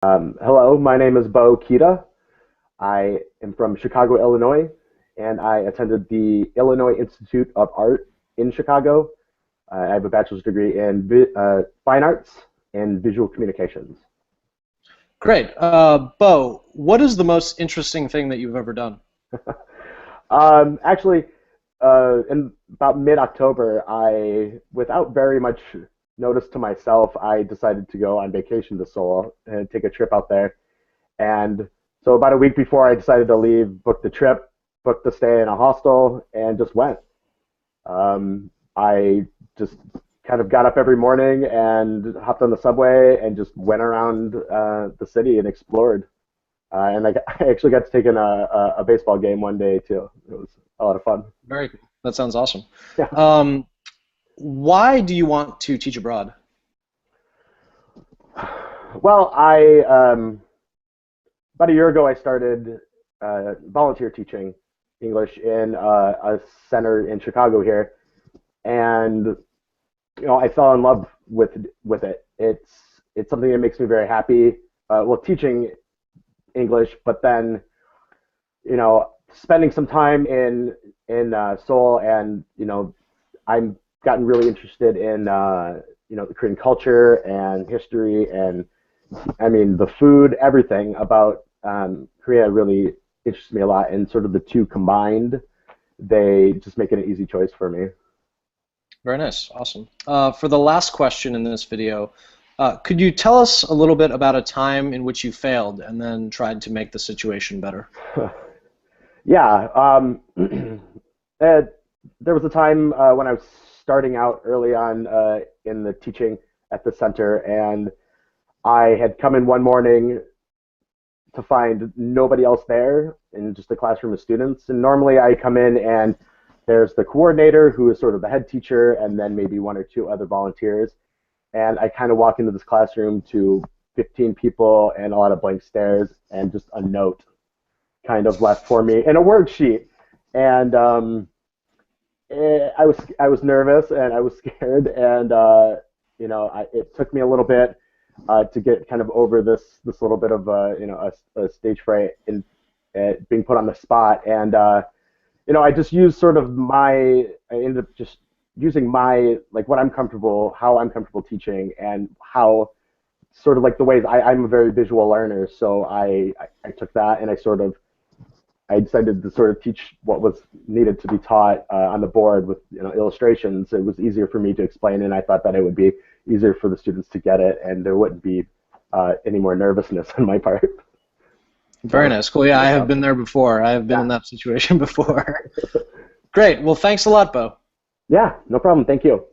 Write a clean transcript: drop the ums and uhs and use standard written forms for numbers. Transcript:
Hello, my name is Beau. I am from Chicago, Illinois, and I attended the Illinois Institute of Art in Chicago. I have a bachelor's degree in fine arts and visual communications. Great. Bo, what is the most interesting thing that you've ever done? Actually, in about mid-October, without very much notice to myself, I decided to go on vacation to Seoul and take a trip out there. And so about a week before I decided to leave, booked the trip, booked the stay in a hostel, and just went. I just kind of got up every morning and hopped on the subway and just went around the city and explored. I actually got to take in a baseball game one day too. It was a lot of fun. Very cool. That sounds awesome. Yeah. Why do you want to teach abroad? Well, I about a year ago I started volunteer teaching English in a center in Chicago here, and I fell in love with it. It's something that makes me very happy. Well, teaching English, but then spending some time in Seoul, and I'm gotten really interested in the Korean culture and history, and I mean the food, everything about Korea really interests me a lot, and sort of the two combined, they just make it an easy choice for me. Very nice. Awesome. For the last question in this video, could you tell us a little bit about a time in which you failed and then tried to make the situation better? Yeah, there was a time when I was starting out early on in the teaching at the center, and I had come in one morning to find nobody else there in just a classroom of students. And normally I come in and there's the coordinator who is sort of the head teacher, and then maybe one or two other volunteers. And I kind of walk into this classroom to 15 people and a lot of blank stares and just a note kind of left for me and a worksheet. And I was nervous and I was scared, and it took me a little bit to get kind of over this little bit of a stage fright in being put on the spot. And I just used sort of I ended up just using my, like, what I'm comfortable, how I'm comfortable teaching, and how sort of like the ways I'm a very visual learner. So I took that and I decided to sort of teach what was needed to be taught on the board with illustrations. It was easier for me to explain, and I thought that it would be easier for the students to get it, and there wouldn't be any more nervousness on my part. Very nice. Cool. Yeah, I have been there before. I have been in that situation before. Great. Well, thanks a lot, Bo. Yeah, no problem. Thank you.